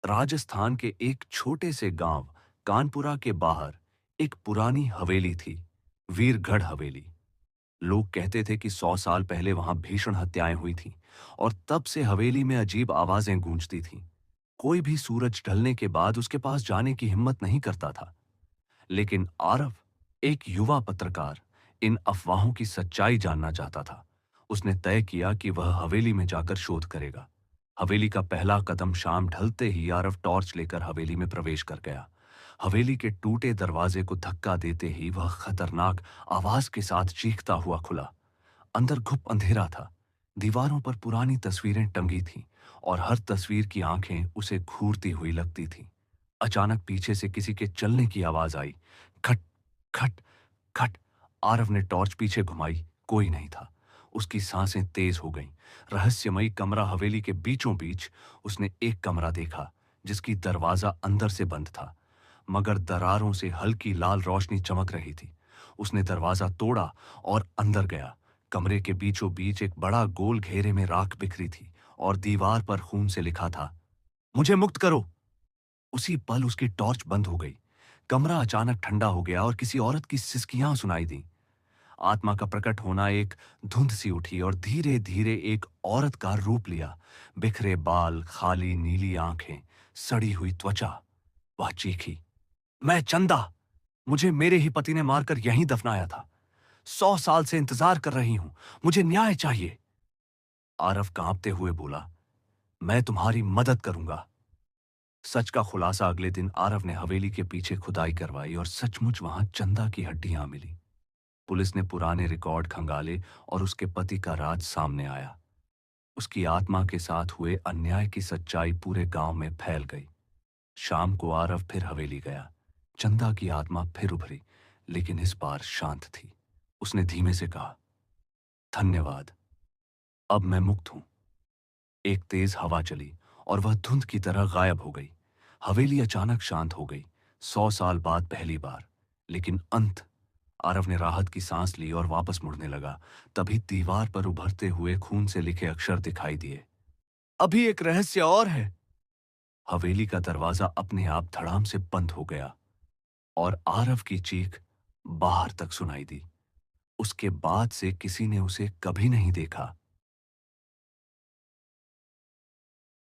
राजस्थान के एक छोटे से गांव कानपुरा के बाहर एक पुरानी हवेली थी, वीरगढ़ हवेली। लोग कहते थे कि 100 साल पहले वहां भीषण हत्याएं हुई थीं और तब से हवेली में अजीब आवाजें गूंजती थीं। कोई भी सूरज ढलने के बाद उसके पास जाने की हिम्मत नहीं करता था। लेकिन आरव, एक युवा पत्रकार, इन अफवाहों की सच्चाई जानना चाहता था। उसने तय किया कि वह हवेली में जाकर शोध करेगा। हवेली का पहला कदम शाम ढलते ही आरव टॉर्च लेकर हवेली में प्रवेश कर गया। हवेली के टूटे दरवाजे को धक्का देते ही वह खतरनाक आवाज के साथ चीखता हुआ खुला। अंदर घुप अंधेरा था। दीवारों पर पुरानी तस्वीरें टंगी थीं और हर तस्वीर की आंखें उसे घूरती हुई लगती थीं। अचानक पीछे से किसी के चलने की आवाज आई। खट, खट, खट। आरव ने टॉर्च पीछे घुमाई। कोई नहीं था। उसकी सांसें तेज हो गईं। रहस्यमयी कमरा हवेली के बीचों बीच। उसने एक कमरा देखा जिसकी दरवाजा अंदर से बंद था, मगर दरारों से हल्की लाल रोशनी चमक रही थी। उसने दरवाजा तोड़ा और अंदर गया। कमरे के बीचों बीच एक बड़ा गोल घेरे में राख बिखरी थी और दीवार पर खून से लिखा था, मुझे मुक्त करो। उसी पल उसकी टॉर्च बंद हो गई। कमरा अचानक ठंडा हो गया और किसी औरत की सिसकियां सुनाई दी। आत्मा का प्रकट होना, एक धुंध सी उठी और धीरे धीरे एक औरत का रूप लिया। बिखरे बाल, खाली नीली आंखें, सड़ी हुई त्वचा। वह चीखी, मैं चंदा। मुझे मेरे ही पति ने मारकर यहीं दफनाया था। 100 साल से इंतजार कर रही हूं। मुझे न्याय चाहिए। आरव कांपते हुए बोला, मैं तुम्हारी मदद करूंगा। सच का खुलासा अगले दिन आरव ने हवेली के पीछे खुदाई करवाई और सचमुच वहां चंदा की हड्डियां मिली। पुलिस ने पुराने रिकॉर्ड खंगाले और उसके पति का राज सामने आया। उसकी आत्मा के साथ हुए अन्याय की सच्चाई पूरे गांव में फैल गई। शाम को आरव फिर हवेली गया। चंदा की आत्मा फिर उभरी, लेकिन इस बार शांत थी। उसने धीमे से कहा, धन्यवाद, अब मैं मुक्त हूं। एक तेज हवा चली और वह धुंध की तरह गायब हो गई। हवेली अचानक शांत हो गई। 100 साल बाद पहली बार। लेकिन अंत। आरव ने राहत की सांस ली और वापस मुड़ने लगा। तभी दीवार पर उभरते हुए खून से लिखे अक्षर दिखाई दिए, अभी एक रहस्य और है। हवेली का दरवाजा अपने आप धड़ाम से बंद हो गया और आरव की चीख बाहर तक सुनाई दी। उसके बाद से किसी ने उसे कभी नहीं देखा,